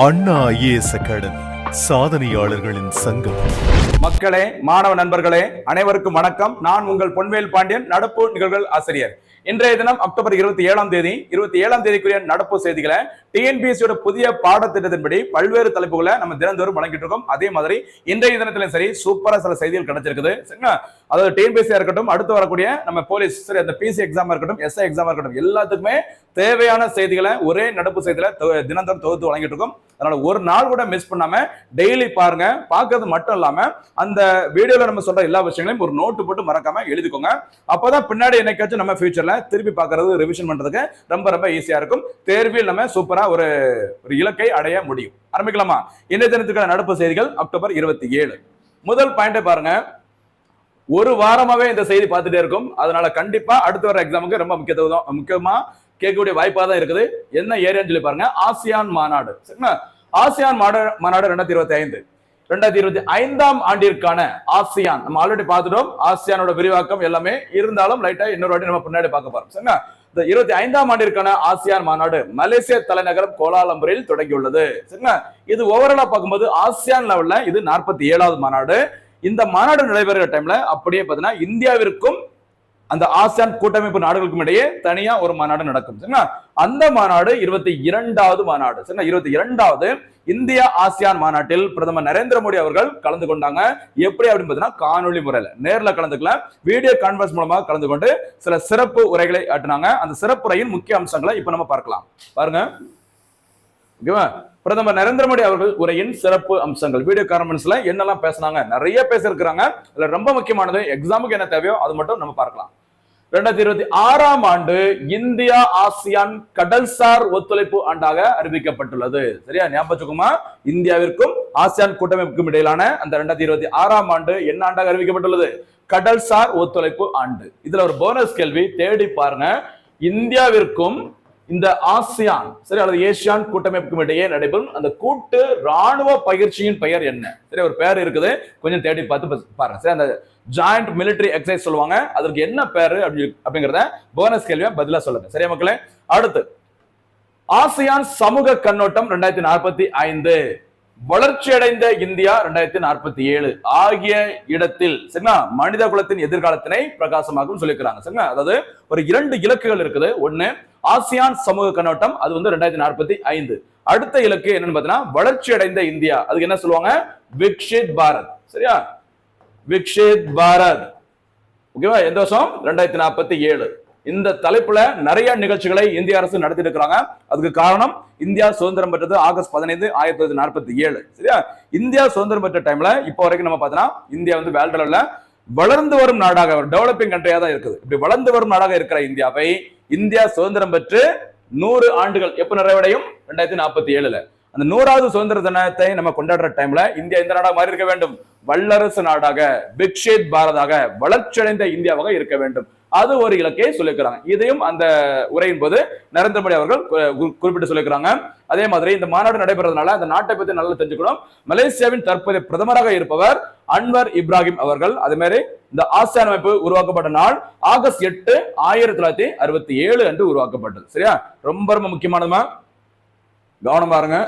அண்ணா IAS academy சாதனையாளர்களின் சங்கம். மக்களே, மாணவ நண்பர்களே, அனைவருக்கும் வணக்கம். நான் உங்கள் பொன்வேல் பாண்டியன், நடப்பு நிகழ்வுகள் ஆசிரியர். இன்றைய தினம் அக்டோபர் 27ஆம் தேதிக்குரிய நடப்பு செய்திகளை டிஎன்பிஎஸ்சியோட புதிய பாடத்திட்டத்தின்படி பல்வேறு தலைப்புகளை நம்ம தினந்தோறும் வழங்கிட்டு இருக்கோம். அதே மாதிரி இன்றைய தினத்திலும் சரி சூப்பரா சில செய்திகள் கிடைச்சிருக்குது. அதாவது டிஎன்பிஎஸ்சியா இருக்கட்டும், அடுத்து வரக்கூடிய நம்ம போலீஸ், சரி அந்த பிசி எக்ஸாமா இருக்கட்டும், எஸ்ஐ எக்ஸாமா இருக்கட்டும், எல்லாத்துக்குமே தேவையான செய்திகளை ஒரே நடப்பு செய்தியில தினந்தோறும் தொகுத்து வழங்கிட்டு இருக்கோம். அதனால ஒரு நாள் கூட மிஸ் பண்ணாம டெய்லி பாருங்க. பார்க்கறது மட்டும் இல்லாம அந்த வீடியோல நம்ம சொல்ற எல்லா விஷயங்களையும் ஒரு நோட்டு போட்டு மறக்காம எழுதிக்கோங்க. அப்பதான் பின்னாடி என்னைக்காச்சும் நம்ம ஃபியூச்சர்ல திருப்பி பார்க்கறது, ரிவிஷன் பண்றதுக்கு ரொம்ப ரொம்ப ஈஸியா இருக்கும். தேர்வில் நம்ம சூப்பரா ஒரு இலக்கை அடைய முடியும். ஆரம்பிக்கலாமா? இன்றைய தினத்துக்கான நடப்பு செய்திகள் அக்டோபர் 27. முதல் பாயிண்டை பாருங்க. ஒரு வாரமாவே இந்த செய்தி பார்த்துட்டே இருக்கும். அதனால கண்டிப்பா அடுத்து வர எக்ஸாமுக்கு ரொம்ப முக்கியமா கேட்கக்கூடிய வாய்ப்பா தான் இருக்குது. என்ன ஏரியான்னு சொல்லி பாருங்க. ஆசியான் மாநாடு. ஆசியான் மாநாடு 2025ஆம் ஆண்டிற்கான ஆசியான் நம்ம ஆல்ரெடி பார்த்துட்டோம். ஆசியானோட விரிவாக்கம் எல்லாமே இருந்தாலும் லைட்டா இன்னொரு வாட்டி நம்ம பின்னாடி பார்க்க போறோம். சரிங்களா? இந்த 25ஆம் ஆண்டிற்கான ஆசியான் மாநாடு மலேசிய தலைநகரம் கோலாலம்பூரில் தொடங்கியுள்ளது. சரிங்களா? இது ஓவராலா பார்க்கும்போது ஆசியான் லெவல்ல இது 47வது மாநாடு. இந்த மாநாடு நடைபெறுகிற டைம்ல அப்படியே பாத்தீங்கன்னா இந்தியாவிற்கும் அந்த ஆசியான் கூட்டமைப்பு நாடுகளுக்கும் இடையே தனியா ஒரு மாநாடு நடக்கும். சரிங்களா? அந்த மாநாடு 22வது மாநாடு. சரிங்களா? 22வது இந்தியா ஆசியான் மாநாட்டில் பிரதமர் நரேந்திர மோடி அவர்கள் கலந்து கொண்டாங்க. எப்படி அப்படின்னு பாத்தீங்கன்னா காணொலி முறையில, நேர்ல கலந்துக்கல, வீடியோ கான்பரன்ஸ் மூலமா கலந்து கொண்டு சில சிறப்பு உரைகளை ஆற்றினாங்க. அந்த சிறப்புரையின் முக்கிய அம்சங்களை இப்ப நம்ம பார்க்கலாம். பாருங்க. பிரதமர் நரேந்திர மோடி அவர்கள் உரையின் சிறப்பு அம்சங்கள். வீடியோ கான்பரன்ஸ்ல என்னெல்லாம் பேசினாங்க, நிறைய பேசிருக்கிறாங்க. இதுல ரொம்ப முக்கியமானது எக்ஸாமுக்கு என்ன தேவையோ அது மட்டும் நம்ம பார்க்கலாம். 2026ஆம் ஆண்டு இந்தியா ஆசியான் கடல்சார் ஒத்துழைப்பு ஆண்டாக அறிவிக்கப்பட்டுள்ளது. சரியா? ஞாபகமா, இந்தியாவிற்கும் ஆசியான் கூட்டமைப்புக்கும் இடையிலான அந்த 2026ஆம் ஆண்டு என்ன ஆண்டாக அறிவிக்கப்பட்டுள்ளது? கடல்சார் ஒத்துழைப்பு ஆண்டு. இதுல ஒரு போனஸ் கேள்வி தேடி பாருங்க. இந்தியாவிற்கும் இந்த ஆசியான், சரி, அல்லது ஏசியான் கூட்டமைப்புக்கும் இடையே நடைபெறும் அந்த கூட்டு ராணுவ பயிற்சியின் பெயர் என்ன? சரி, ஒரு பேர் இருக்குது, கொஞ்சம் தேடி பார்த்து பாருங்க. சரி, அந்த ஜாயிண்ட் மிலிட்டரி எக்ஸசைஸ் சொல்லுவாங்க. அதற்கு என்ன பேரு அப்படிங்கறத போனஸ் கேள்வியா பதிலா சொல்லுங்க. சரியா மக்களே? அடுத்து ஆசியான் சமூக கண்ணோட்டம் 2045, வளர்ச்சியடைந்த இந்தியா 2047 ஆகிய இடத்தில், சரிங்களா, மனித குலத்தின் எதிர்காலத்தினை பிரகாசமாகவும் சொல்லிக்கிறாங்க. சரிங்களா? அதாவது ஒரு 2 இலக்குகள் இருக்குது. ஒண்ணு ஆசியான் சமூக கண்ணோட்டம், அது 2045. அடுத்த இலக்கு என்னன்னு பாத்தீங்கன்னா வளர்ச்சி அடைந்த இந்தியா, அதுக்கு என்ன சொல்லுவாங்க? விக்ஷித் பாரத். சரியா? விக்ஷித் பாரத். ஓகேவா? எந்த வருஷம்? 2047. இந்த தலைப்புல நிறைய நிகழ்ச்சிகளை இந்திய அரசு நடத்திட்டு இருக்கிறாங்க. அதுக்கு காரணம் இந்தியா சுதந்திரம் பெற்றது ஆகஸ்ட் 15, 1947. சரியா? இந்தியா சுதந்திரம் பெற்ற டைம்ல இப்போ வரைக்கும் நம்ம பார்த்தோம்னா இந்தியா வேர்ல்டு லெவல்ல வளர்ந்து வரும் நாடாக, டெவலப்பிங் கண்ட்ரியா தான் இருக்குது. இப்படி வளர்ந்து வரும் நாடாக இருக்கிற இந்தியாவை இந்தியா சுதந்திரம் பெற்று 100 ஆண்டுகள் எப்ப நிறைவடையும்? 2047. அந்த 100வது சுதந்திர தினத்தை நம்ம கொண்டாடுற டைம்ல இந்தியா இந்த நாடாக மாறி இருக்க வேண்டும். வல்லரசு நாடாக, விக்ஷித் பாரதாக, வளர்ச்சியடைந்த இந்தியாவாக இருக்க வேண்டும். அது ஒரு இலக்கை சொல்லிக்கிறாங்க. இதையும் அந்த உரையின் போது நரேந்திர மோடி அவர்கள் குறிப்பிட்டு சொல்லிக்கிறாங்க. அதே மாதிரி இந்த மாநாடு நடைபெறதுனால அந்த நாட்டை பத்தி நல்லா தெரிஞ்சுக்கணும். மலேசியாவின் தற்போதைய பிரதமராக இருப்பவர் அன்வர் இப்ராஹிம் அவர்கள். அதே மாதிரி இந்த ஆசியான் அமைப்பு உருவாக்கப்பட்ட நாள் ஆகஸ்ட் 8, 1967 அன்று உருவாக்கப்பட்டது. சரியா? ரொம்ப ரொம்ப முக்கியமானதுமா, கவனமா இருங்க.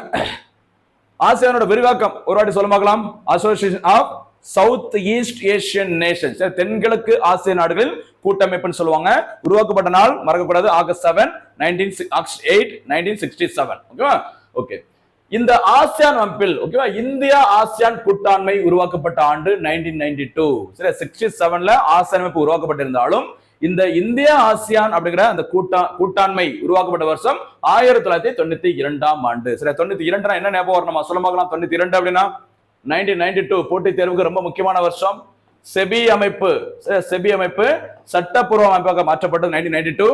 ஆசியானோட விரிவாக்கம் ஒரு வாட்டி சொல்ல பார்க்கலாம். Association of South East Asian Nations, தென்கிழக்கு ஆசிய நாடுகளில் கூட்டமைப்புன்னு சொல்லுவாங்க. உருவாக்கப்பட்ட நாள் மறக்கக்கூடாது, ஆகஸ்ட் 8, 1967. ஓகேவா? ஓகே. இந்த ஆசியான் அமைப்பில், ஓகேவா, இந்தியா ஆசியான் கூட்டாண்மை உருவாக்கப்பட்ட ஆண்டு 1992. சரி, 67ல ஆசியான் அமைப்பு உருவாக்கப்பட்டிருந்தாலும் இந்த இந்தியா ஆசியான் அப்படிங்கிற அந்த கூட்டாண்மை உருவாக்கப்பட்ட வருஷம் 1992ஆம் ஆண்டு. சரி, 92 என்ன ஞாபகம் வரணுமா? சொல்ல பார்க்கலாம். 92 அப்படின்னா 1992 போட்டித் தேர்வுக்கு ரொம்ப முக்கியமான வருஷம். செபி அமைப்பு சட்டப்பூர்வ அமைப்பாக மாற்றப்பட்டது 1992.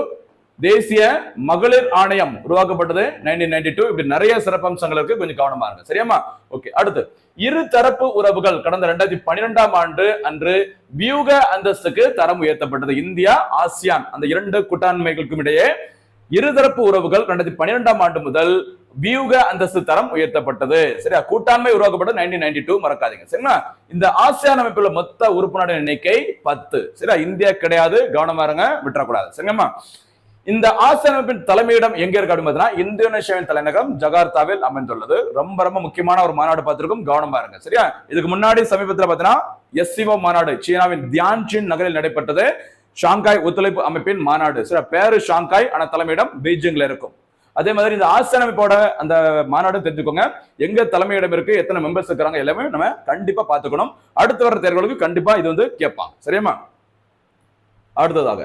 தேசிய மகளிர் ஆணையம் உருவாக்கப்பட்டது 1992. இப்படி நிறைய சிறப்பம்சங்கள் இருக்கு, கொஞ்சம் கவனமா இருக்கு. சரியாமா? ஓகே. அடுத்து இருதரப்பு உறவுகள் கடந்த 2012ஆம் ஆண்டு அன்று வியூக அந்தஸ்துக்கு தரம் உயர்த்தப்பட்டது. இந்தியா ஆசியான் அந்த 2 கூட்டாண்மைகளுக்கும் இடையே இருதரப்பு உறவுகள் 2012ஆம் ஆண்டு முதல் வியூக அந்தஸ்து தரம் உயர்த்தப்பட்டது. சரியா? கூட்டாண்மை உருவாக்கப்பட்டது 1992, மறக்காதீங்க. சரிங்களா? இந்த ஆசியான் அமைப்புல மொத்த உறுப்பு நாடு எண்ணிக்கை 10. சரியா? இந்தியா கிடையாது, கவனமா இருங்க, விட்டுறக்கூடாது. சரிங்கம்மா? இந்த ஆசிரமிப்பின் தலைமையிடம் எங்க இருக்கு அப்படின்னு பார்த்தீங்கன்னா இந்தோனேஷியாவின் தலைநகரம் ஜகார்த்தாவில் அமைந்துள்ளது. ரொம்ப ரொம்ப முக்கியமான ஒரு மாநாடு பார்த்திருக்கும், கவனமா இருங்க. சரியா? இதுக்கு முன்னாடி சமீபத்தில் பார்த்தீங்கன்னா எஸ்சிஓ மாநாடு சீனாவின் தியான்ஜின் நகரில் நடைபெற்றது. ஷாங்காய் ஒத்துழைப்பு அமைப்பின் மாநாடு. சரி, பேரு ஷாங்காய், ஆனா தலைமையிடம் பீஜிங்ல இருக்கும். அதே மாதிரி இந்த ஆசிரமிப்போட அந்த மாநாடு தெரிஞ்சுக்கோங்க, எங்க தலைமையிடம் இருக்கு, எத்தனை மெம்பர்ஸ் இருக்கிறாங்க, எல்லாமே நம்ம கண்டிப்பா பார்த்துக்கணும். அடுத்து வர தேர்வுகளுக்கு கண்டிப்பா இது வந்து கேட்பாங்க. சரியாமா? அடுத்ததாக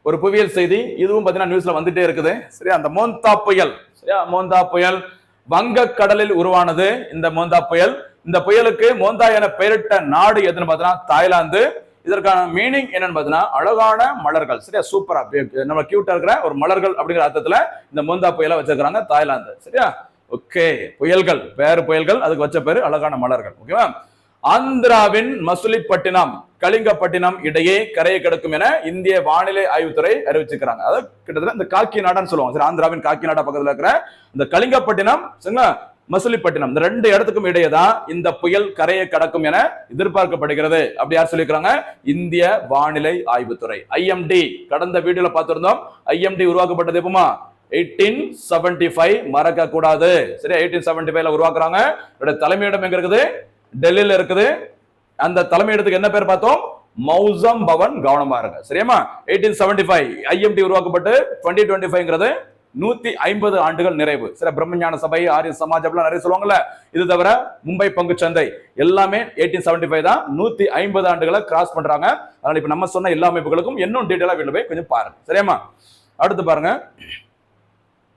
ஒரு புவியியல் செய்தி, இதுவும் பாத்தீங்கன்னா நியூஸ்ல வந்துட்டே இருக்குது. சரியா? அந்த மோந்தா புயல். சரியா? மோந்தா புயல் வங்க கடலில் உருவானது. இந்த மோந்தா புயல், இந்த புயலுக்கு மோந்தா என பெயரிட்ட நாடு எதுன்னு பார்த்தீங்கன்னா தாய்லாந்து. இதற்கான மீனிங் என்னன்னு பார்த்தீங்கன்னா அழகான மலர்கள். சரியா? சூப்பரா நம்ம கியூட்டா இருக்கிற ஒரு மலர்கள் அப்படிங்கிற அர்த்தத்துல இந்த மோந்தா புயலை வச்சிருக்காங்க தாய்லாந்து. சரியா? ஓகே, புயல்கள் பேரு புயல்கள், அதுக்கு வச்ச பேரு அழகான மலர்கள். ஓகேவா? ஆந்திராவின் மசுலிப்பட்டினம் கலிங்கப்பட்டினம் இடையே கரையை கிடக்கும் என இந்திய வானிலை ஆய்வுத்துறை அறிவிச்சிருக்காங்க. அதாவது கிட்டத்தட்ட இந்த காக்கிநாடான்னு சொல்லுவாங்க. சரி, ஆந்திராவின் காக்கிநாடா பக்கத்துல இருக்கிற இந்த கலிங்கப்பட்டினம், சரிங்களா, மசுலிப்பட்டினம், இந்த ரெண்டு இடத்துக்கும் இடையே தான் இந்த புயல் கரையை கடக்கும் என எதிர்பார்க்கப்படுகிறது. அப்படி யார் சொல்லியிருக்காங்க? இந்திய வானிலை ஆய்வுத்துறை, ஐஎம்டி. கடந்த வீடியோல பார்த்திருந்தோம், ஐஎம்டி உருவாக்கப்பட்டது எப்பமா? 1875. மறக்க கூடாது. சரி, 1875ல உருவாக்குறாங்க. தலைமையிடம் எங்க இருக்குது? டெல்லியில இருக்குது. அந்த தலைமையிடத்துக்கு என்ன பேர் பார்த்தோம்? மௌசம் பவன். கவனமா இருங்க. சரியாமா? 1875 ஐஎம்டி உருவாக்கப்பட்டு 2025ங்கிறது 150 ஆண்டுகள் நிறைவு. சரி, பிரம்மஞான சபை, ஆரிய சமாஜ் அப்படிலாம் நிறைய சொல்லுவாங்கல்ல. இது தவிர மும்பை பங்கு சந்தை எல்லாமே 1875 தான். 150 ஆண்டுகளை கிராஸ் பண்றாங்க. அதனால இப்ப நம்ம சொன்ன எல்லா அமைப்புகளுக்கும் இன்னும் டீடைலா வீட்டுல போய் கொஞ்சம் பாருங்க. சரியாமா? அடுத்து பாருங்க,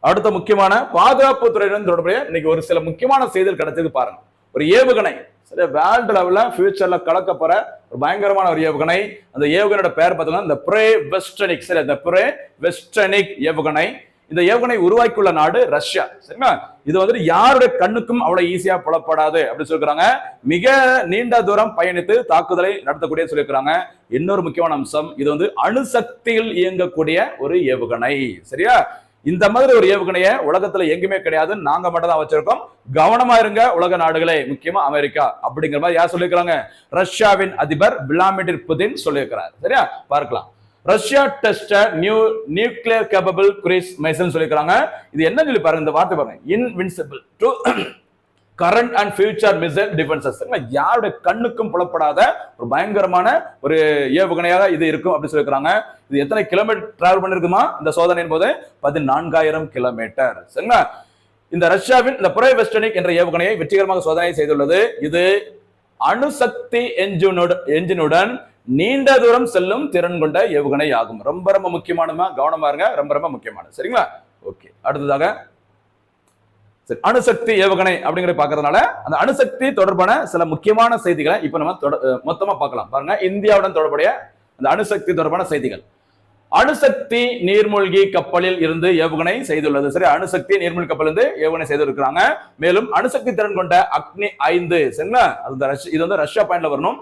அடுத்த முக்கியமான பாதுகாப்பு துறையுடன் தொடர்புடைய இன்னைக்கு ஒரு சில முக்கியமான செய்திகள் கிடைச்சது பாருங்க. ஒரு ஏவுகணை, சரி, வேர்ல்டு லெவல்ல ஃபியூச்சர்ல கலக்க போற ஒரு பயங்கரமான ஒரு ஏவுகணை. அந்த ஏவுகணையோட பேர் பார்த்தீங்கன்னா இந்த பிரே வெஸ்டனிக். சரி, இந்த பிரே வெஸ்டனிக் ஏவுகணை. இந்த ஏவுகணை உருவாக்கியுள்ள நாடு ரஷ்யா. சரிங்களா? இது வந்து யாருடைய கண்ணுக்கும் அவ்வளவு ஈஸியா புலப்படாது அப்படி சொல்லிருக்காங்க. மிக நீண்ட தூரம் பயணித்து தாக்குதலை நடத்தக்கூடிய சொல்லியிருக்காங்க. இன்னொரு முக்கியமான அம்சம், இது வந்து அணுசக்தியில் இயங்கக்கூடிய ஒரு ஏவுகணை. சரியா? இந்த மாதிரி ஒரு ஏவுகணைய உலகத்துல எங்குமே கிடையாது, நாங்க மட்டும் தான் வச்சிருக்கோம். கவனமா இருங்க உலக நாடுகளே, முக்கியமா அமெரிக்கா. அப்படிங்கிற மாதிரி யார் சொல்லியிருக்காங்க? ரஷ்யாவின் அதிபர் விளாடிமிர் புதின் சொல்லியிருக்கிறார். சரியா? பார்க்கலாம். Russia test nuclear capable cruise missile சொல்லியிருக்காங்க. இது என்ன சொல்லி பாருங்க, இந்த வார்த்தை பாருங்க, invincible to current and future missile defences. யாருடைய கண்ணுக்கும் புலப்படாத ஒரு பயங்கரமான ஒரு ஏவுகணையாக இது இருக்கும் அப்படி சொல்லியிருக்காங்க. இது எத்தனை கிலோமீட்டர் டிராவல் பண்ணிருக்குமா இந்த சோதனையின் போது? 14,000 கிலோமீட்டர். சரிங்களா? இந்த ரஷ்யாவின் இந்த புரே வெஸ்டனிக் என்ற ஏவுகணையை வெற்றிகரமாக சோதனை செய்துள்ளது. இது அணுசக்தி என்ஜினுடன் நீண்ட தூரம் செல்லும் திறன் கொண்ட ஏவுகணை ஆகும். ரொம்ப ரொம்ப முக்கியமானமா, கவனமா இருங்க, ரொம்ப ரொம்ப முக்கியமானது. சரிங்களா? ஓகே, அடுத்ததாக அணுசக்தி ஏவுகணை அப்படிங்கிற பாக்குறதுனால அந்த அணுசக்தி தொடர்பான சில முக்கியமான செய்திகளை இப்ப நம்ம மொத்தமா பார்க்கலாம். பாருங்க, இந்தியாவுடன் தொடர்புடைய அந்த அணுசக்தி தொடர்பான செய்திகள். அணுசக்தி நீர்மூழ்கி கப்பலில் இருந்து ஏவுகணை செய்துள்ளது. சரி, அணுசக்தி நீர்மூழ்கி கப்பல் இருந்து ஏவுகணை செய்திருக்கிறாங்க. மேலும் அணுசக்தி திறன் கொண்ட அக்னி 5, சரிங்களா, இது வந்து ரஷ்யா பாயிண்ட்ல வரணும்.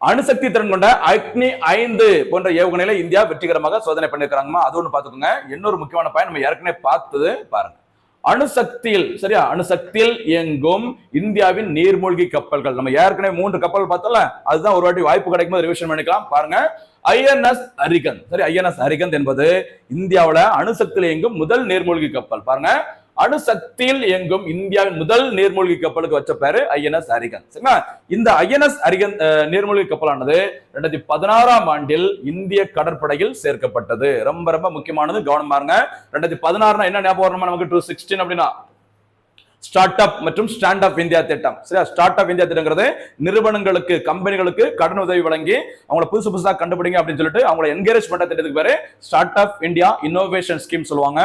அணுசக்தி திறன் கொண்ட அக்னி 5 போன்ற ஏவுகணைகளை இந்தியா வெற்றிகரமாக சோதனை பண்ணிருக்காங்க. அது ஒண்ணு பாத்துக்கோங்க. இன்னொரு முக்கியமான பாயிண்ட் நம்ம ஏற்கனவே பார்த்தது பாருங்க. அணுசக்தியில், சரியா, அணுசக்தியில் இயங்கும் இந்தியாவின் நீர்மூழ்கி கப்பல்கள். நம்ம ஏற்கனவே 3 கப்பல் பார்த்தோம்ல, அதுதான் ஒரு வாட்டி வாய்ப்பு கிடைக்கும் போது ரிவிஷன் பண்ணிக்கலாம். பாருங்க, ஐஎன்எஸ் அரிகந்த். சரி, ஐஎன்எஸ் அரிகந்த் என்பது இந்தியாவுல அணுசக்தியில் இயங்கும் முதல் நீர்மூழ்கி கப்பல். பாருங்க, அணுசக்தியில் இயங்கும் இந்தியாவின் முதல் நீர்மூழ்கி கப்பலுக்கு வச்ச பேரு ஐஎன்எஸ் அரிகந்த். சரிங்களா? இந்த ஐஎன்எஸ் அரிகந்த் நீர்மூழ்கி கப்பலானது 2016ஆம் ஆண்டில் இந்திய கடற்படையில் சேர்க்கப்பட்டது. ரொம்ப ரொம்ப முக்கியமானது, கவனமா இருங்க. 2016 என்ன ஞாபகம் வரணுமா நமக்கு? 2016 அப்படின்னா ஸ்டார்ட் அப் மற்றும் ஸ்டாண்ட் அப் இந்தியா திட்டம். சரியா? ஸ்டார்ட் அப் இந்தியா திட்டங்கிறது நிறுவனங்களுக்கு, கம்பெனிகளுக்கு கடன் உதவி வழங்கி அவங்கள புதுசு புதுசா கண்டுபிடிங்க அப்படின்னு சொல்லிட்டு அவங்களை என்கரேஜ் பண்ற திட்டத்துக்கு பேரு start up India innovation scheme சொல்லுவாங்க.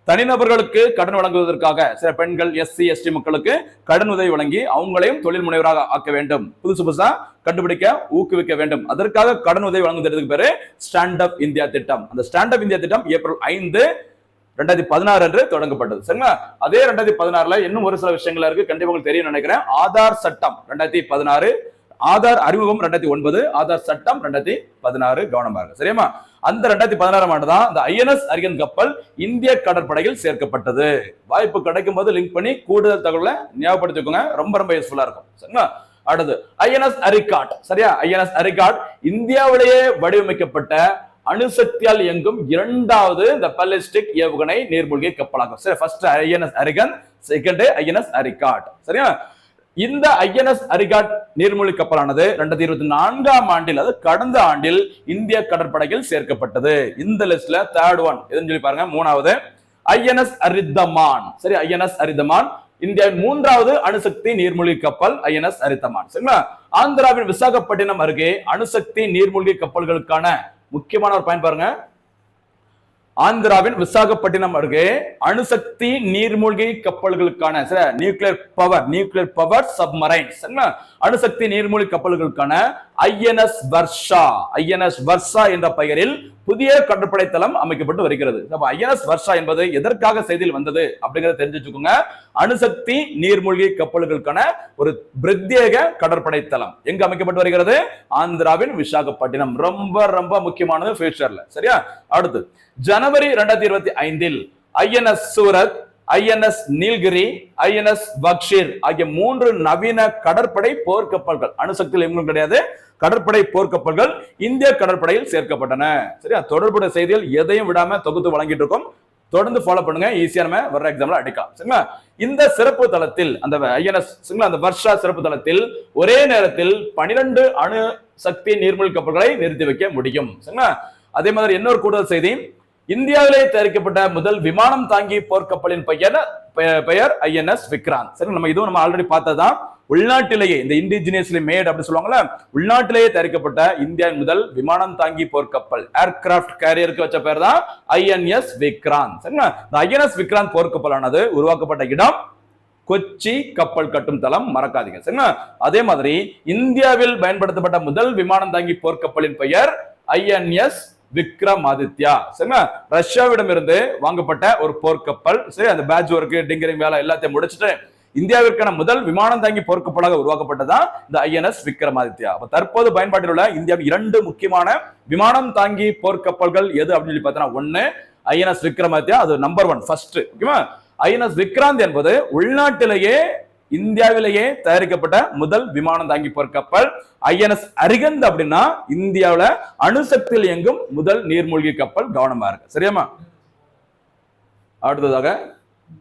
தனிநபர்களுக்கு கடன் வழங்குவதற்காக சில பெண்கள், எஸ்சி எஸ்டி மக்களுக்கு கடன் உதவி வழங்கி அவங்களையும் தொழில் முனைவராக ஆக்க வேண்டும், புதுசு புதுசா கண்டுபிடிக்க ஊக்குவிக்க வேண்டும். அதற்காக கடன் உதவி வழங்குவதற்கு பேரு ஸ்டாண்ட் அப் இந்தியா திட்டம். அந்த ஸ்டாண்ட் அப் இந்தியா திட்டம் ஏப்ரல் 5, 2016 அன்று தொடங்கப்பட்டது. சரிங்களா? அதே 2016ல இன்னும் ஒரு சில விஷயங்கள் இருக்கு, கண்டிப்பா உங்களுக்கு தெரியும் நினைக்கிறேன். ஆதார் சட்டம் 2016, ஆதார் அறிமுகம் 2009, ஆதார் சட்டம் 2016. கவனமா இருக்கு. சரியா? அந்த 2016ஆம் ஆண்டு தான் இந்த ஐஎன்எஸ் அரிகந்த் கப்பல் இந்திய கடற்படையில் சேர்க்கப்பட்டது. வாய்ப்பு கிடைக்கும் போது லிங்க் பண்ணி கூடுதல் தகவலை ஞாபகப்படுத்திக்கோங்க, ரொம்ப ரொம்ப யூஸ்ஃபுல்லா இருக்கும். சரிங்களா? அடுத்து ஐஎன்எஸ் அரிகாட். சரியா? ஐஎன்எஸ் அரிகாட் இந்தியாவிலேயே வடிவமைக்கப்பட்ட அணுசக்தியால் இயங்கும் இரண்டாவது இந்த பாலிஸ்டிக் ஏவுகணை நீர்மூழ்கி கப்பலாகும். சரி, ஃபர்ஸ்ட் ஐஎன்எஸ் அரிகன், செகண்ட் ஐஎன்எஸ் அரிகாட். சரியா, இந்த ஐஎன்எஸ் அரிகாட் நீர்மூழ்கி கப்பலானது 2024ஆம் ஆண்டில், அது கடந்த ஆண்டில் இந்திய கடற்படையில் சேர்க்கப்பட்டது. இந்த லிஸ்ட்ல தேர்ட் ஒன் எதுன்னு சொல்லி பாருங்க, மூணாவது ஐஎன்எஸ் அரிதமான். சரி, ஐஎன்எஸ் அரிதமான் இந்தியாவின் மூன்றாவது அணுசக்தி நீர்மூழ்கி கப்பல் ஐஎன்எஸ் அரிதமான். சரிங்களா, ஆந்திராவின் விசாகப்பட்டினம் அருகே அணுசக்தி நீர்மூழ்கி கப்பல்களுக்கான முக்கியமான ஒரு பயன் பாருங்க. ஆந்திராவின் விசாகப்பட்டினம் அருகே அணுசக்தி நீர்மூழ்கி கப்பல்களுக்கான நியூக்ளியர் பவர் சப்மரைன் அணுசக்தி நீர்மூழ்கி கப்பல்களுக்கான ஐஎன்எஸ் வர்ஷா என்ற பெயரில் புதிய கடற்படை தளம் அமைக்கப்பட்டு வருகிறது. ஐஎன்எஸ் வர்ஷா என்பது எதற்காக செய்தியில் வந்தது அப்படிங்கறத தெரிஞ்சு வச்சுக்கோங்க. அணுசக்தி நீர்மூழ்கி கப்பல்களுக்கான ஒரு பிரத்யேக கடற்படை தளம் எங்க அமைக்கப்பட்டு வருகிறது? ஆந்திராவின் விசாகப்பட்டினம். ரொம்ப ரொம்ப முக்கியமானது ஃபியூச்சர்ல. சரியா, அடுத்து ஜனவரி 2025 INS Surat, INS Nilgiri, INS Vagsheer ஆகிய 3 நவீன கடற்படை போர்க்கப்பல்கள், அணுசக்தியில் எங்கும் கிடையாது, கடற்படை போர்க்கப்பல்கள் இந்திய கடற்படையில் சேர்க்கப்பட்டன. சரியா, தொடர்புடைய செய்திகள் எதையும் விடாம தொகுத்து வழங்கிட்டு இருக்கோம். தொடர்ந்து ஃபாலோ பண்ணுங்க, ஈஸியா நம்ம வர்ற எக்ஸாம்ல அடிக்கலாம். சரிங்களா, இந்த சிறப்பு தளத்தில் அந்த ஐஎன்எஸ் அந்த வர்ஷா சிறப்பு தளத்தில் ஒரே நேரத்தில் 12 அணு சக்தி நீர்மூழ்கி கப்பல்களை நிறுத்தி வைக்க முடியும். சரிங்களா, அதே மாதிரி இன்னொரு கூடுதல் செய்தி, இந்தியாவிலே தயாரிக்கப்பட்ட முதல் விமானம் தாங்கி போர்க்கப்பலின் பெயர் ஐஎன்எஸ் விக்ராந்த். சரி, நம்ம ஆல்ரெடி பார்த்ததான். உள்நாட்டிலேயே இந்த இண்டிஜினியஸ்லி மேட் அப்படி சொல்லுவாங்கல்ல, உள்நாட்டிலேயே தயாரிக்கப்பட்ட இந்தியாவின் முதல் விமானம் தாங்கி போர்க்கப்பல் ஏர்கிராப்ட் கேரியருக்கு வச்ச பேர் தான் ஐஎன்எஸ் விக்ராந்த். சரிங்களா, இந்த ஐஎன்எஸ் விக்ராந்த் போர்க்கப்பலானது உருவாக்கப்பட்ட இடம் கொச்சி கப்பல் கட்டும் தளம், மறக்காதீங்க. சரிங்களா, அதே மாதிரி இந்தியாவில் பயன்படுத்தப்பட்ட முதல் விமானம் தாங்கி போர்க்கப்பலின் பெயர் ஐஎன்எஸ் விக்ரமாதித்யா. சரிங்களா, ரஷ்யாவிடம் இருந்து வாங்கப்பட்ட ஒரு போர்க்கப்பல். சரி, அந்த பேட்ச் ஒர்க், டிங்கரிங் வேலை எல்லாத்தையும் முடிச்சுட்டு இந்தியாவிற்கான முதல் விமானம் தாங்கி போர்க்கப்பலாக உருவாக்கப்பட்டதான் இந்த ஐஎன்எஸ் விக்ரமாதித்யா. தற்போது பயன்பாட்டில் உள்ள இந்தியாவின் 2 முக்கியமான விமானம் தாங்கி போர்க்கப்பல்கள் எது அப்படின்னு சொல்லி பார்த்தோம்னா, ஒன்னு ஐஎன்எஸ் விக்ரமாதித்யா, அது நம்பர் 1 ஃபர்ஸ்ட். ஓகேவா, ஐஎன்எஸ் விக்ராந்த் என்பது உள்நாட்டிலேயே இந்தியாவிலேயே தயாரிக்கப்பட்ட முதல் விமானம் தாங்கி போர்க்கப்பல். ஐஎன்எஸ் அரிகந்த் அப்படின்னா இந்தியாவில அணுசக்தியில் இயங்கும் முதல் நீர்மூழ்கி கப்பல். கவனமா இருக்கு. சரியாமா, அடுத்ததாக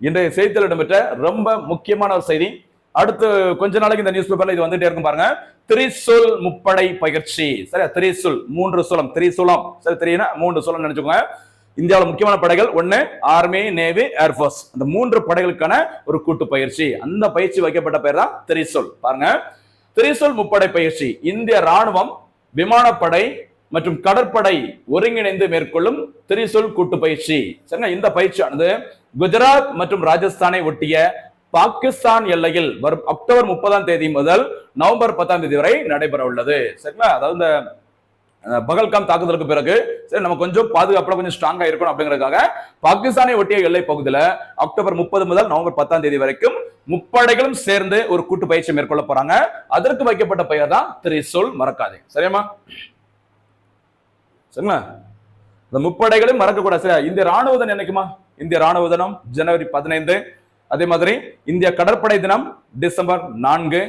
இன்றைய செய்தியில் இடம்பெற்ற ரொம்ப முக்கியமான ஒரு செய்தி. அடுத்து கொஞ்ச நாளைக்கு இந்த நியூஸ் பேப்பர்ல இது வந்துட்டே இருக்கும் பாருங்க. திரிசூல் முப்படை பயிற்சி. சரியா, திரிசூல் 3 சூலம், திரிசூலம். சரி, தெரியுனா 3 சூலம் நினைச்சுக்கோங்க. இந்தியாவில் முக்கியமான படைகள், ஒன்னு ஆர்மி, நேவி, ஏர்போர்ஸ். அந்த 3 படைகளுக்கான ஒரு கூட்டு பயிற்சி. அந்த பயிற்சி வைக்கப்பட்ட பெயர் தான் திரிசூல். பாருங்க, திரிசூல் முப்படை பயிற்சி இந்திய ராணுவம், விமானப்படை மற்றும் கடற்படை ஒருங்கிணைந்து மேற்கொள்ளும் திரிசூல் கூட்டு பயிற்சி. சரிங்களா, இந்த பயிற்சியானது குஜராத் மற்றும் ராஜஸ்தானை ஒட்டிய பாகிஸ்தான் எல்லையில் வரும் அக்டோபர் 30ஆம் தேதி முதல் நவம்பர் 10ஆம் தேதி வரை நடைபெற உள்ளது. சரிங்களா, அதாவது இந்த பகல்காம் தாக்குதலுக்கு பிறகு சரி நம்ம கொஞ்சம் பாதுகாப்புல கொஞ்சம் ஸ்ட்ராங்கா இருக்கணும் அப்படிங்கறதுக்காக பாகிஸ்தானை ஒட்டிய எல்லை பகுதியில அக்டோபர் 30 முதல் நவம்பர் 10ஆம் தேதி வரைக்கும் முப்படைகளும் சேர்ந்து ஒரு கூட்டு பயிற்சி மேற்கொள்ள போறாங்க. அதற்கு வைக்கப்பட்ட பெயர் தான் திரிசூல். மறக்காதீங்க. சரியாமா, சரிங்களா, இந்த முப்படைகளும் மறக்கக்கூடாது. சரியா, இந்திய ராணுவ தினம் என்னைக்குமா? இந்திய ராணுவ தினம் ஜனவரி 15. அதே மாதிரி இந்திய கடற்படை தினம் டிசம்பர் 4.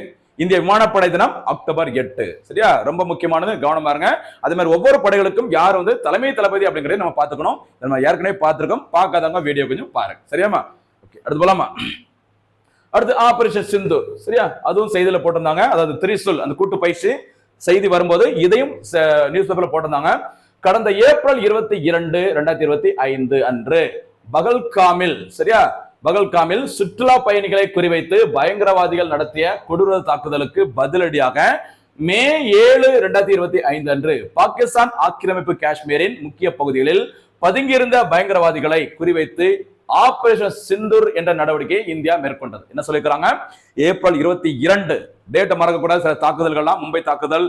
இந்திய விமானப்படை தினம் அக்டோபர் 8. சரியா, ரொம்ப முக்கியமானது, கவனமா இருங்க. அதே மாதிரி ஒவ்வொரு படைகளுக்கும் யார் தலைமை தளபதி அப்படிங்கறத நம்ம பாத்துக்கணும். நம்ம ஏற்கனவே பார்த்திருக்கோம், பார்க்காதவங்க வீடியோ கொஞ்சம் பாருங்க. சரியாமா, ஓகே, அடுத்து போலாமா? அடுத்து ஆபரேஷன் சிந்து. சரியா, அதுவும் செய்தியில போட்டிருந்தாங்க. அதாவது திரிசூல் அந்த கூட்டு பயிற்சி செய்தி வரும்போது இதையும் நியூஸ் பேப்பர்ல போட்டிருந்தாங்க. கடந்த ஏப்ரல் 22, 2025 அன்று பகல்காமில், சரியா, பகல்காமில் சுற்றுலா பயணிகளை குறிவைத்து பயங்கரவாதிகள் நடத்திய கொடூர தாக்குதலுக்கு பதிலடியாக மே 7, 2025 அன்று பாகிஸ்தான் ஆக்கிரமிப்பு காஷ்மீரின் முக்கிய பகுதிகளில் பதுங்கியிருந்த பயங்கரவாதிகளை குறிவைத்து ஆபரேஷன் சிந்தூர் என்ற நடவடிக்கையை இந்தியா மேற்கொண்டது. என்ன சொல்லிருக்காங்க? ஏப்ரல் 22 டேட்டை மறக்கக்கூடாது. சில தாக்குதல்கள்லாம் மும்பை தாக்குதல்,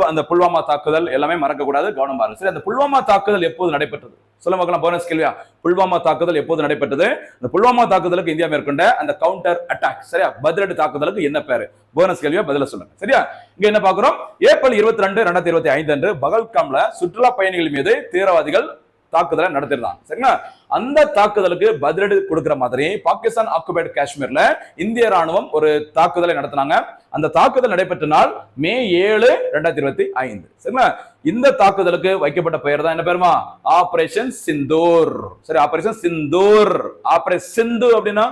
அந்த புல்வாமா தாக்குதல் எல்லாமே மறக்கக்கூடாது, கவனமா இருக்கு. சரி, அந்த புல்வாமா தாக்குதல் எப்போது நடைபெற்றது? சொல்ல பார்க்கலாம், போனஸ் கேள்வியா. புல்வாமா தாக்குதல் எப்போது நடைபெற்றது? அந்த புல்வாமா தாக்குதலுக்கு இந்தியா மேற்கொண்ட அந்த கவுண்டர் அட்டாக், சரியா, பதிலடி தாக்குதலுக்கு என்ன பேரு? போனஸ் கேள்வியா, பதில சொல்லுங்க. சரியா, இங்க என்ன பாக்குறோம்? ஏப்ரல் 22, 2025 அன்று பகல்காம்ல சுற்றுலா பயணிகள் மீது தீவிரவாதிகள் தாக்குதலை நடத்திருந்தாங்க. சரிங்களா? அந்த தாக்குதலுக்கு பதிலடி கொடுக்கிற மாதிரி பாகிஸ்தான் ஆக்குபைடு காஷ்மீர்ல இந்திய ராணுவம் ஒரு தாக்குதலை நடத்தினாங்க. அந்த தாக்குதல் நடைபெற்ற நாள் மே 7, 2025. சரிங்களா? இந்த தாக்குதலுக்கு வைக்கப்பட்ட பெயர் தான் என்ன பேருமா? ஆபரேஷன் சிந்தூர். சரி, ஆபரேஷன் சிந்தூர். ஆபரேஷன் சிந்து அப்படின்னா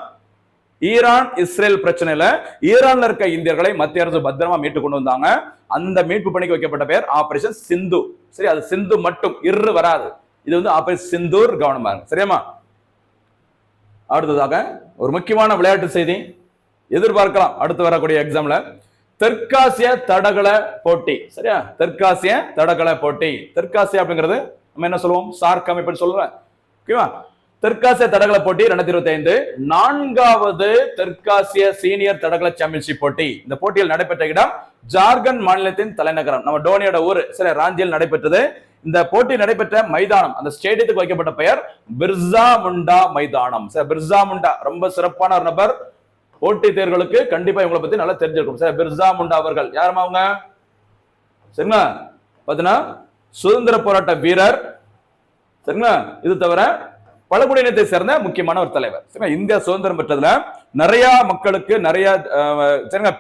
ஈரான் இஸ்ரேல் பிரச்சனையில ஈரான்ல இருக்க இந்தியர்களை மத்திய அரசு பத்திரமா மீட்டு கொண்டு வந்தாங்க. அந்த மீட்பு பணிக்கு வைக்கப்பட்ட பெயர் ஆபரேஷன் சிந்து. சரி, அது சிந்து மட்டும், இரு வராது. இது வந்து ஆபரேஷன் சிந்தூர். கவனமா இருங்க. சரியாமா? அடுத்ததாக ஒரு முக்கியமான விளையாட்டு செய்தி எதிர்பார்க்கலாம் அடுத்து வரக்கூடிய எக்ஸாம்ல. தெற்காசிய தடகள போட்டி. சரியா? தெற்காசிய தடகள போட்டி. தெற்காசியா அப்படிங்கிறது நம்ம என்ன சொல்லுவோம்? சார்க் அமைப்புன்னு சொல்றேன். ஓகேவா? தெற்காசிய தடகள போட்டி 2025 4வது தெற்காசிய சீனியர் தடகள சாம்பியன்ஷிப் போட்டி. இந்த போட்டியில் நடைபெற்ற இடம் ஜார்க்கண்ட் மாநிலத்தின் தலைநகரம் நம்ம டோனியோட ஊர் சரி ராஞ்சியில் நடைபெற்றது. இந்த போட்டி நடைபெற்ற மைதானம், அந்த ஸ்டேடியத்துக்கு வைக்கப்பட்ட பெயர் பிர்சா முண்டா மைதானம். சரி, பிர்சா முண்டா ரொம்ப சிறப்பான ஒரு நபர். போட்டி தேர்வுகளுக்கு கண்டிப்பா இவங்களை பத்தி நல்லா தெரிஞ்சிருக்கும். சரி, பிர்சா முண்டா அவர்கள் யாருமா அவங்க? சரிங்களா? பாத்தீங்கன்னா சுதந்திர போராட்ட வீரர். சரிங்களா? இது தவிர பழங்குடியினத்தை சேர்ந்த முக்கியமான ஒரு தலைவர். சரிங்களா? இந்தியா சுதந்திரம் பெற்றதுல நிறைய மக்களுக்கு நிறைய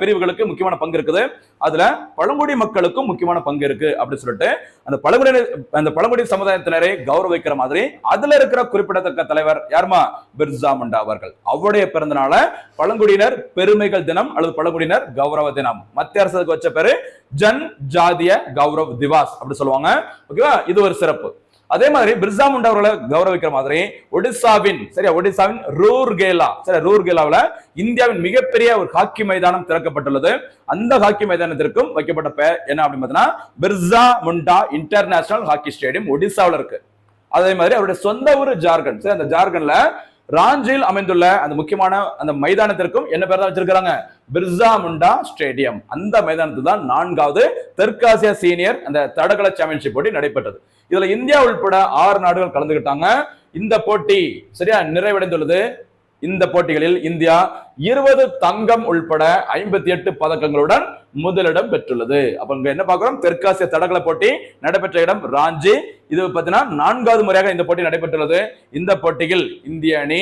பிரிவுகளுக்கு முக்கியமான பங்கு இருக்குது. அதுல பழங்குடி மக்களுக்கும் முக்கியமான பங்கு இருக்கு அப்படின்னு சொல்லிட்டு அந்த பழங்குடி சமுதாயத்தினரை கௌரவிக்கிற மாதிரி அதுல இருக்கிற குறிப்பிடத்தக்க தலைவர் யாருமா? பிர்சா முண்டா அவர்கள். அவருடைய பிறந்தநாள பழங்குடியினர் பெருமைகள் தினம் அல்லது பழங்குடியினர் கௌரவ தினம். மத்திய அரசுக்கு வச்ச பேரு ஜன் ஜாதிய கௌரவ் திவாஸ் அப்படி சொல்லுவாங்க. ஓகேவா? இது ஒரு சிறப்பு. அதே மாதிரி பிர்சா முண்டா அவர்களை கௌரவிக்கிற மாதிரி ஒடிசாவின் ரூர்கேலா ரூர்கேலாவில் இந்தியாவின் மிகப்பெரிய ஒரு ஹாக்கி மைதானம் திறக்கப்பட்டுள்ளது. அந்த ஹாக்கி மைதானத்திற்கும் வைக்கப்பட்ட பெயர் என்ன அப்படின்னு பார்த்தீங்கன்னா Birsa Munda international hockey stadium ஒடிசாவில் இருக்கு. அதே மாதிரி அவருடைய சொந்த ஊர் ஜார்க்கண்ட். சரி, அந்த ஜார்க்கண்ட்ல ராஞ்சியில் அமைந்துள்ள அந்த முக்கியமான அந்த மைதானத்திற்கும் என்ன பேர் தான் வச்சிருக்காங்க? பிர்சா முண்டா ஸ்டேடியம். அந்த மைதானத்தில் தான் 4வது தெற்காசிய சீனியர் அந்த தடகள சாம்பியன்ஷிப் போட்டி நடைபெற்றது. இதுல இந்தியா உள்பட 6 நாடுகள் கலந்துகிட்டாங்க. இந்த போட்டி சரியா நிறைவடைந்துள்ளது. இந்த போட்டிகளில் இந்தியா 20 தங்கம் உள்பட 58 பதக்கங்களுடன் முதலிடம் பெற்றுள்ளது. அப்ப இங்க என்ன பார்க்கிறோம்? தெற்காசிய தடகள போட்டி நடைபெற்ற இடம் ராஞ்சி. இது பாத்தீங்கன்னா 4வது முறையாக இந்த போட்டி நடைபெற்றுள்ளது. இந்த போட்டியில் இந்திய அணி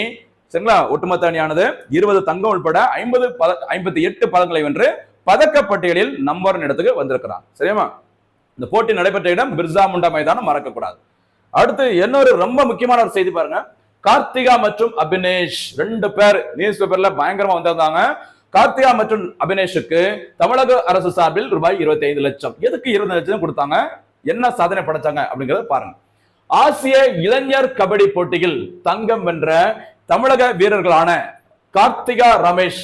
சரிங்களா ஒட்டுமொத்த அணியானது 20 தங்கம் உள்பட 58 பதக்கங்களை வென்று பதக்க பட்டியலில் நம்பர் 1 இடத்துக்கு வந்திருக்கிறாங்க. சரியா? இந்த போட்டி நடைபெற்ற இடம் பிர்சா முண்டா மைதானம், மறக்க கூடாது. அடுத்து இன்னொரு ரொம்ப முக்கியமான ஒரு செய்தி பாருங்க. கார்த்திகா மற்றும் அபினேஷ் 2 பேர் நியூஸ் பேப்பர்ல பயங்கரமா வந்திருந்தாங்க. கார்த்திகா மற்றும் அபினேஷுக்கு தமிழக அரசு சார்பில் ரூபாய் 25 லட்சம். எதுக்கு 20 லட்சம் கொடுத்தாங்க? என்ன சாதனை படைச்சாங்க அப்படிங்கறத பாருங்க. ஆசிய இளைஞர் கபடி போட்டியில் தங்கம் வென்ற தமிழக வீரர்களான கார்த்திகா ரமேஷ்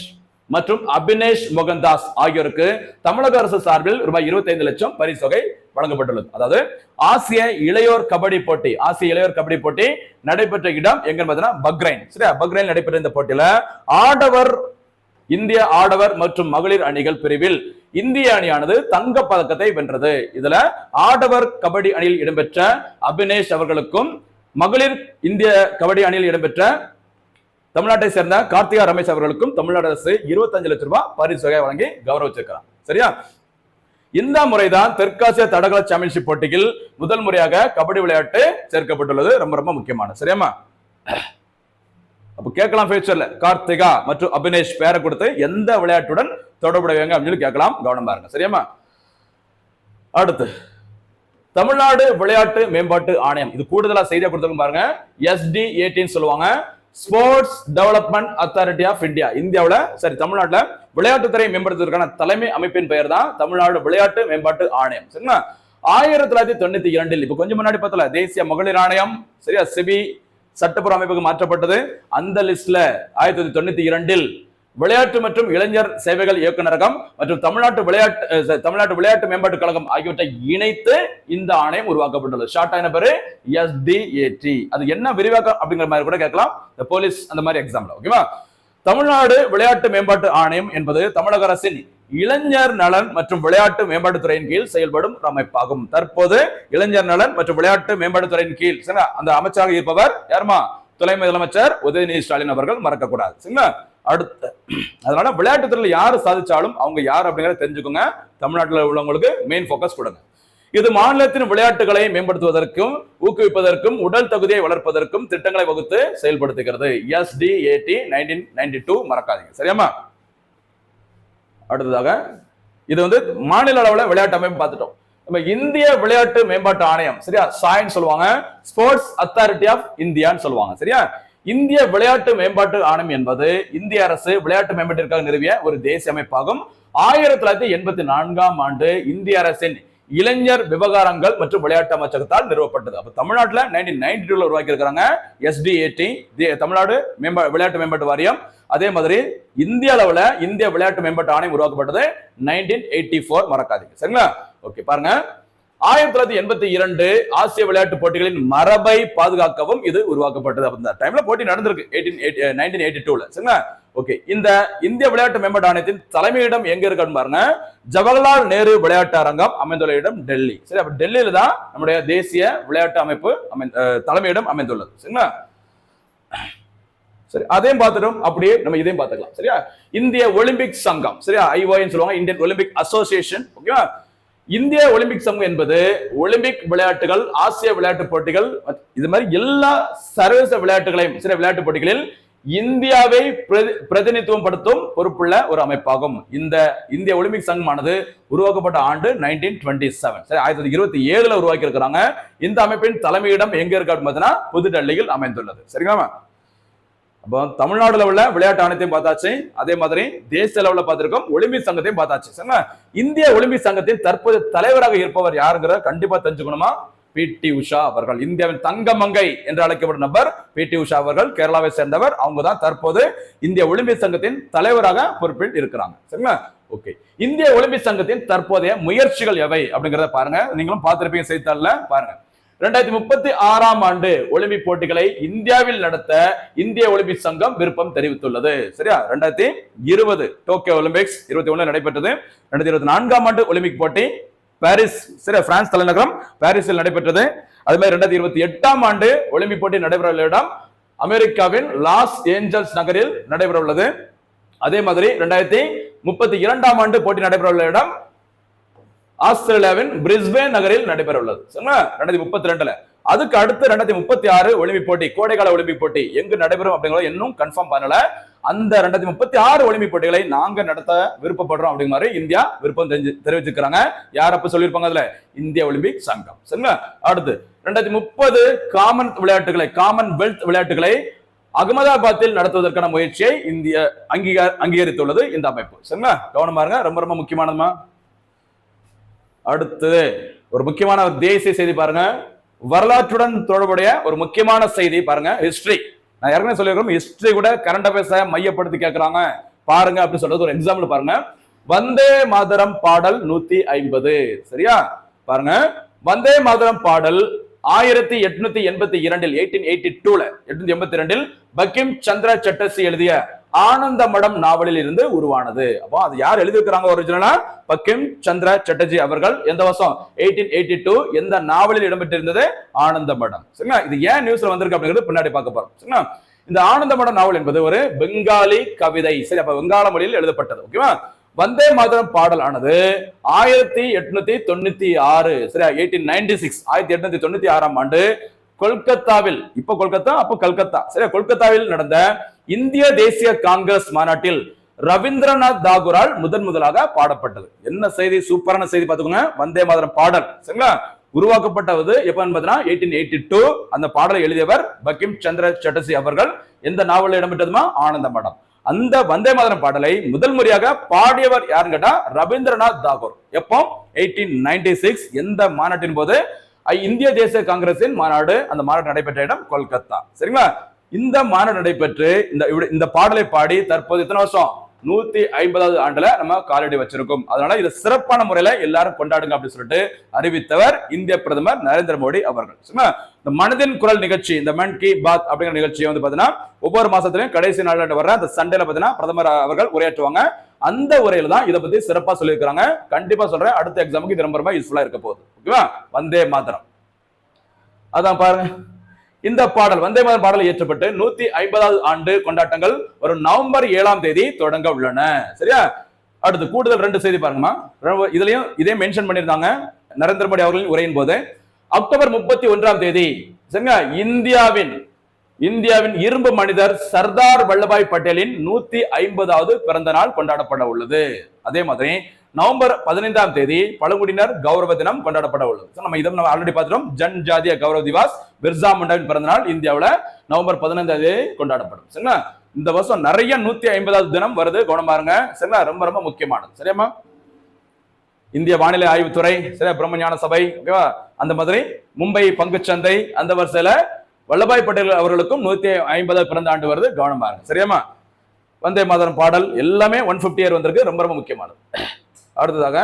மற்றும் அபினேஷ் மோகன்தாஸ் ஆகியோருக்கு தமிழக அரசு சார்பில் ரூபாய் 25 லட்சம் பரிசு தொகை வழங்கப்பட்டுள்ளது. அதாவது ஆசிய இளையோர் கபடி போட்டி நடைபெற்ற இடம் எங்க பார்த்தீங்கன்னா பக்ரைன். சரியா? பக்ரைன் நடைபெற்ற இந்த போட்டியில இந்திய ஆடவர் மற்றும் மகளிர் அணிகள் பிரிவில் இந்திய அணியானது தங்க பதக்கத்தை வென்றது. இதுல ஆடவர் கபடி அணியில் இடம்பெற்ற அபினேஷ் அவர்களுக்கும் மகளிர் இந்திய கபடி அணியில் இடம்பெற்ற தமிழ்நாட்டை சேர்ந்த கார்த்திகா ரமேஷ் அவர்களுக்கும் தமிழ்நாடு அரசு 25 லட்சம் ரூபாய் பரிசு தொகை வழங்கி கௌரவிச்சிருக்கிறார். சரியா? இந்த முறைதான் தெற்காசிய தடகள சாம்பியன்ஷிப் போட்டியில் முதல் முறையாக கபடி விளையாட்டு சேர்க்கப்பட்டுள்ளது. ரொம்ப ரொம்ப முக்கியமான. சரியாமா? அப்ப கேட்கலாம் ஃபியூச்சர்ல கார்த்திகா மற்றும் அபினேஷ் பேரை கொடுத்து எந்த விளையாட்டுடன் தொடர்புடையவங்க அப்படின்னு கேட்கலாம். கவனம் பாருங்க. சரியாமா? அடுத்து தமிழ்நாடு விளையாட்டு மேம்பாட்டு ஆணையம். இது கூடுதலா செய்தியா கொடுத்துருங்க பாருங்க. SD18 சொல்லுவாங்க. Sports Development Authority of India. இந்தியாவில் தமிழ்நாட்டில் விளையாட்டுத்துறை மேம்படுத்துவதற்கான தலைமை அமைப்பின் பெயர் தான் தமிழ்நாடு விளையாட்டு மேம்பாட்டு ஆணையம். சரிங்களா? 1992 இப்ப கொஞ்சம் முன்னாடி பார்த்தல தேசிய மகளிர் ஆணையம் சரியா சிபி சட்டப்புற அமைப்புக்கு மாற்றப்பட்டது. அந்த லிஸ்ட்ல 1992 விளையாட்டு மற்றும் இளைஞர் சேவைகள் இயக்குநரகம் மற்றும் தமிழ்நாட்டு விளையாட்டு மேம்பாட்டு கழகம் ஆகியவற்றை இணைத்து இந்த ஆணையம் உருவாக்கப்பட்டுள்ளது. ஷார்ட் ஆன பேரு SD18. அது என்ன விரிவாக்கம் அப்படிங்கிற மாதிரி கூட கேட்கலாம் இந்த போலீஸ் அந்த மாதிரி எக்ஸாம்ல. ஓகேவா? தமிழ்நாடு விளையாட்டு மேம்பாட்டு ஆணையம் என்பது தமிழக அரசின் இளைஞர் நலன் மற்றும் விளையாட்டு மேம்பாட்டுத்துறையின் கீழ் செயல்படும் அமைப்பாகும். தற்போது இளைஞர் நலன் மற்றும் விளையாட்டு மேம்பாட்டுத்துறையின் கீழ் அந்த அமைச்சராக இருப்பவர் யாருமா? துணை முதலமைச்சர் உதயநிதி ஸ்டாலின் அவர்கள். மறக்க கூடாது. சரிங்களா? அடுத்த அதனால விளையாட்டுத்துறையில் யாரு சாதிச்சாலும் அவங்க யார் அப்படிங்கறத தெரிஞ்சுக்கோங்க. தமிழ்நாட்டில் உள்ளவங்களுக்கு மெயின் போக்கஸ் கொடுங்க. இது மாநிலத்தின் விளையாட்டுகளை மேம்படுத்துவதற்கும் ஊக்குவிப்பதற்கும் உடல் தகுதியை வளர்ப்பதற்கும் திட்டங்களை வகுத்து செயல்படுத்துகிறது. SDAT 1992 மறக்காதீங்க. சரியாமா? அடுத்ததாக இது வந்து மாநில அளவுல விளையாட்டு அமைப்பு பார்த்துட்டோம். நம்ம இந்திய விளையாட்டு மேம்பாட்டு ஆணையம், சரியா, சாய்ன்னு சொல்லுவாங்க, ஸ்போர்ட்ஸ் அத்தாரிட்டி ஆஃப் இந்தியான்னு சொல்லுவாங்க. சரியா? இந்திய விளையாட்டு மேம்பாட்டு ஆணையம் என்பது இந்திய அரசு விளையாட்டு மேம்பாட்டிற்காக நிறுவிய ஒரு தேசிய அமைப்பாகும். 1984ஆம் ஆண்டு இந்திய அரசின் இளைஞர் விவகாரங்கள் மற்றும் விளையாட்டு அமைச்சகத்தால் நிறுவப்பட்டது. அப்ப தமிழ்நாட்டில் 1992 உருவாக்கி இருக்கிறாங்க SDAT, தமிழ்நாடு விளையாட்டு மேம்பாட்டு வாரியம். அதே மாதிரி இந்திய அளவுல இந்திய விளையாட்டு மேம்பாட்டு ஆணையம் உருவாக்கப்பட்டது 1984, மறக்காதீங்க. சரிங்களா? ஓகே, பாருங்க. 1982 ஆசிய விளையாட்டு போட்டிகளின் மரபை பாதுகாக்கவும் இது உருவாக்கப்பட்டது. அந்த டைம்ல போட்டி நடந்திருக்கு 1982ல. சரிங்களா? ஓகே, இந்த இந்திய விளையாட்டு மேம்பாட்டு ஆணையத்தின் தலைமையிடம் எங்க இருக்குன்னு பாருங்க. ஜவஹர்லால் நேரு விளையாட்டு அரங்கம் அமைந்துள்ள இடம் டெல்லி. சரி, அப்ப டெல்லியில தான் நம்முடைய தேசிய விளையாட்டு அமைப்பு தலைமையிடம் அமைந்துள்ளது. சரிங்களா? சரி, அதையும் பார்த்துட்டோம். அப்படியே நம்ம இதையும் பார்த்துக்கலாம். சரியா? இந்திய ஒலிம்பிக் சங்கம், சரியா, IOI சொல்லுவாங்க, இந்தியன் ஒலிம்பிக் அசோசியேஷன். ஓகேவா? இந்திய ஒலிம்பிக் சங்கம் என்பது ஒலிம்பிக் விளையாட்டுகள், ஆசிய விளையாட்டு போட்டிகள், இது மாதிரி எல்லா சர்வதேச விளையாட்டுகளையும், சில விளையாட்டு போட்டிகளில் இந்தியாவை பிரதிநிதித்துவம் படுத்தும் பொறுப்புள்ள ஒரு அமைப்பாகும். இந்த இந்திய ஒலிம்பிக் சங்கமானது உருவாக்கப்பட்ட ஆண்டு 1927. சரி, 1927ல உருவாக்கி இருக்கிறாங்க. இந்த அமைப்பின் தலைமையிடம் எங்க இருக்கு அப்படின்னு பார்த்தீங்கன்னா புதுடெல்லியில் அமைந்துள்ளது. சரிங்களா? அப்போ தமிழ்நாடு லெவல்ல விளையாட்டு ஆணையத்தையும் பார்த்தாச்சு, அதே மாதிரி தேசிய லெவல்ல பார்த்திருக்கோம், ஒலிம்பிக் சங்கத்தையும் பார்த்தாச்சு. சரிங்களா? இந்திய ஒலிம்பிக் சங்கத்தின் தற்போது தலைவராக இருப்பவர் யாருங்கிற கண்டிப்பா தெரிஞ்சுக்கணுமா? PT உஷா அவர்கள். இந்தியாவின் தங்கமங்கை என்று அழைக்கப்படும் நபர் PT உஷா அவர்கள், கேரளாவை சேர்ந்தவர். அவங்க தான் தற்போது இந்திய ஒலிம்பிக் சங்கத்தின் தலைவராக பொறுப்பில் இருக்கிறாங்க. சரிங்களா? ஓகே, இந்திய ஒலிம்பிக் சங்கத்தின் தற்போதைய முயற்சிகள் எவை அப்படிங்கறத பாருங்க. நீங்களும் பார்த்திருப்பீங்க செய்தித்தாள்ல. பாருங்க, 2036ஆம் ஆண்டு ஒலிம்பிக் போட்டிகளை இந்தியாவில் நடத்த இந்திய ஒலிம்பிக் சங்கம் விருப்பம் தெரிவித்துள்ளது. சரியா? 2020 டோக்கியோ ஒலிம்பிக்ஸ் 21 நடைபெற்றது. 2024ஆம் ஆண்டு ஒலிம்பிக் போட்டி பாரிஸ், சரியா, பிரான்ஸ் தலைநகரம் பாரிஸில் நடைபெற்றது. அதே மாதிரி 2028ஆம் ஆண்டு ஒலிம்பிக் போட்டி நடைபெறவுள்ள இடம் அமெரிக்காவின் லாஸ் ஏஞ்சல்ஸ் நகரில் நடைபெற உள்ளது. அதே மாதிரி 2032ஆம் ஆண்டு போட்டி நடைபெறவுள்ள இடம் ஆஸ்திரேலியாவின் பிரிஸ்பேன் நகரில் நடைபெற உள்ளது. 2032ல. அதுக்கு அடுத்து 2036 ஒலிம்பிக் போட்டி, கோடைக்கால ஒலிம்பிக் போட்டி எங்கு நடைபெறும் அப்படிங்கறத இன்னும் கன்ஃபார்ம் பண்ணல. அந்த 2036 ஒலிம்பிக் போட்டிகளை நாங்க நடத்த விருப்பப்படுறோம் அப்படிங்கிற மாதிரி இந்தியா விருப்பம் தெரிவிச்சிருக்காங்க. யார் அப்ப சொல்லியிருப்பாங்க? அதுல இந்திய ஒலிம்பிக் சங்கம். சரிங்களா? அடுத்து 2030 காமன்வெல்த் விளையாட்டுகளை அகமதாபாத்தில் நடத்துவதற்கான முயற்சியை இந்திய அங்கீகரித்துள்ளது இந்த அமைப்பு. சரிங்களா? கவனமா இருங்க, ரொம்ப ரொம்ப முக்கியமானதுமா. அடுத்து ஒரு முக்கியமான ஒரு தேசிய செய்தி பாருங்க, வரலாற்றுடன் தொடர்புடைய ஒரு முக்கியமான செய்தி பாருங்க. ஹிஸ்டரி, நான் ஏற்கனவே சொல்லியிருக்கோம், ஹிஸ்டரி கூட கரண்ட் அஃபேர்ஸை மையப்படுத்தி கேட்கறாங்க பாருங்க அப்படின்னு சொல்றது ஒரு எக்ஸாம்பிள் பாருங்க. வந்தே மாதரம் பாடல் 150. சரியா? பாருங்க, வந்தே மாதரம் பாடல் 1882 1882 பங்கிம் சந்திர சட்டர்ஜி எழுதிய ஆனந்த மடம் நாவலில் இருந்து உருவானது. அப்போ அது யார் எழுதியிருக்கிறாங்க ஒரிஜினலா? பங்கிம் சந்திர சட்டர்ஜி அவர்கள். எந்த வருஷம்? 1882. எந்த நாவலில் இடம்பெற்றிருந்தது? ஆனந்த மடம். சரிங்களா? இது ஏன் நியூஸ்ல வந்திருக்கு அப்படிங்கிறது பின்னாடி பார்க்க போறோம். சரிங்களா? இந்த ஆனந்த மடம் நாவல் என்பது ஒரு பெங்காலி கவிதை. சரி, அப்ப வங்காள மொழியில் எழுதப்பட்டது. ஓகேவா? வந்தே மாதரம் பாடல் ஆனது 1896, சரியா, 1896ஆம் ஆண்டு கொல்கத்தாவில், இப்ப கொல்கத்தா அப்ப கல்கத்தா, சரியா, கொல்கத்தாவில் நடந்த இந்திய தேசிய காங்கிரஸ் மாநாட்டில் ரவீந்திரநாத் தாகூரால் முதலாக பாடப்பட்டது. என்ன செய்தி, சூப்பரான செய்தி பாத்துக்கோங்க. வந்தே மாதரம் பாடல், சரிங்களா, உருவாக்கப்பட்டது எப்பன்னு பார்த்தீங்கன்னா 1882. அந்த பாடலை எழுதியவர் பங்கிம் சந்திர சட்டர்ஜி அவர்கள். எந்த நாவலில் இடம்பெற்றதுமா? ஆனந்த மடம். அந்த வந்தே மாதரம் பாடலை முதல் முறையாக பாடியவர் யாருன்னு கேட்டா ரவீந்திரநாத் தாகூர். எப்போ? 1896. எந்த மாநாட்டின் போது? இந்திய தேசிய காங்கிரசின் மாநாடு. அந்த மாநாடு நடைபெற்ற இடம் கொல்கத்தா. சரிங்களா? இந்த மாநாடு நடைபெற்று இந்த பாடலை பாடி தற்போது இத்தனை வருஷம் 150வது ஆண்டுல நம்ம காலடி வச்சிருக்கோம். அதனால இது சிறப்பான முறையில எல்லாரும் கொண்டாடுங்க அப்படின்னு சொல்லிட்டு அறிவித்தவர் இந்திய பிரதமர் நரேந்திர மோடி அவர்கள். இந்த மனதின் குரல் நிகழ்ச்சி, இந்த மன் கி பாத் அப்படிங்கிற நிகழ்ச்சியை வந்து பாத்தீங்கன்னா ஒவ்வொரு மாசத்திலையும் கடைசி நாள் வர்ற அந்த சண்டேல பாத்தீங்கன்னா பிரதமர் அவர்கள் உரையாற்றுவாங்க. அந்த உரையில தான் இதை பத்தி சிறப்பா சொல்லியிருக்காங்க. கண்டிப்பா சொல்றேன், அடுத்த எக்ஸாமுக்கு இது ரொம்ப ரொம்ப யூஸ்ஃபுல்லா இருக்க போகுது. ஓகேவா? வந்தே மாதரம். அதான் பாருங்க, இந்த பாடல் வந்தே மாதரம் பாடல் இயற்றப்பட்டு 150வது ஆண்டு கொண்டாட்டங்கள் வரும் நவம்பர் 7ஆம் தேதி தொடங்க உள்ளன. சரியா? அடுத்து கூடுதல் 2 செய்தி பாருங்கம்மா. இதுலயும் இதே மென்ஷன் பண்ணிருந்தாங்க. நரேந்திர மோடி அவர்களின் உரையின் போது அக்டோபர் 31ஆம் தேதி சரிங்க இந்தியாவின் இரும்பு மனிதர் சர்தார் வல்லபாய் பட்டேலின் 150வது பிறந்த நாள் கொண்டாடப்பட உள்ளது. அதே மாதிரி நவம்பர் 15ஆம் தேதி பழங்குடியினர் கௌரவ தினம் கொண்டாடப்பட உள்ளது. நம்ம இதை ஆல்ரெடி பார்த்துட்டோம். ஜன்ஜாதிய கௌரவ திவாஸ் பிர்சா முண்டாவின் பிறந்த நாள் இந்தியாவில் நவம்பர் 15ஆம் தேதி கொண்டாடப்படும். சரிங்களா? இந்த வருஷம் நிறைய 150வது தினம் வருது, கவனமா இருங்க. சரிங்களா? ரொம்ப ரொம்ப முக்கியமானது. சரியாமா? இந்திய வானிலை ஆய்வுத்துறை, சரியா, பிரம்மஞான சபை, ஓகேவா, அந்த மாதிரி மும்பை பங்குச்சந்தை, அந்த வரிசையில வல்லபாய் பட்டேல் அவர்களுக்கும் 150 பிறந்த ஆண்டு வருது, கவனமா இருங்க. சரியாமா? வந்தே மாதரம் பாடல் எல்லாமே 150 இயர் வந்திருக்கு, ரொம்ப ரொம்ப முக்கியமானது. அடுத்ததாக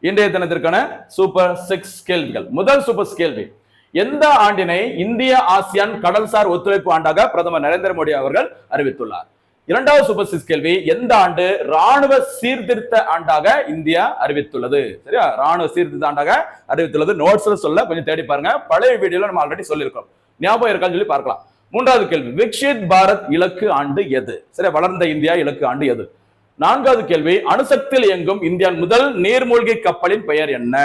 இன்றைய தினத்திற்கான சூப்பர் 6 கேள்விகள். முதல் சூப்பர் கேள்வி, எந்த ஆண்டினை இந்திய ஆசியான் கடல்சார் ஒத்துழைப்பு ஆண்டாக பிரதமர் நரேந்திர மோடி அவர்கள் அறிவித்துள்ளார்? இரண்டாவது சூப்பர் 6 கேள்வி, எந்த ஆண்டு ராணுவ சீர்திருத்த ஆண்டாக இந்தியா அறிவித்துள்ளது? சரியா, ராணுவ சீர்திருத்த ஆண்டாக அறிவித்துள்ளது. நோட்ஸ்ல சொல்ல கொஞ்சம் தேடி பாருங்க, பழைய வீடியோல நம்ம ஆல்ரெடி சொல்லியிருக்கோம், ஞாபகம் இருக்கான்னு சொல்லி பார்க்கலாம். மூன்றாவது கேள்வி, விக்ஷித் பாரத் இலக்கு ஆண்டு எது? சரி, வளர்ந்த இந்தியா இலக்கு ஆண்டு எது? நான்காவது கேள்வி, அணுசக்தியில் இயங்கும் இந்தியாவின் முதல் நீர்மூழ்கி கப்பலின் பெயர் என்ன?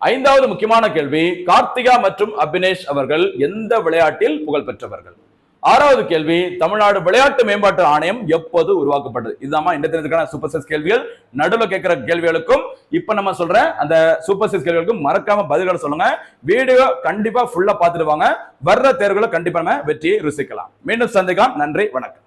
ஐந்தாவது முக்கியமான கேள்வி, கார்த்திகா மற்றும் அபினேஷ் அவர்கள் எந்த விளையாட்டில் புகழ் பெற்றவர்கள்? ஆறாவது கேள்வி, தமிழ்நாடு விளையாட்டு மேம்பாட்டு ஆணையம் எப்போது உருவாக்கப்பட்டது? இதுதான் இந்த தினத்துக்கான சூப்பர் 6 கேள்விகள். நடுவில் கேட்கிற கேள்விகளுக்கும் இப்ப நம்ம சொல்ற அந்த சூப்பர் 6 கேள்விகளுக்கும் மறக்காம பதில்களை சொல்லுங்க. வீடியோ கண்டிப்பா ஃபுல்லா பார்த்துட்டு வாங்க. வர்ற தேர்வுகளை கண்டிப்பா நம்ம வெற்றியை ருசிக்கலாம். மீண்டும் சந்திக்கலாம். நன்றி, வணக்கம்.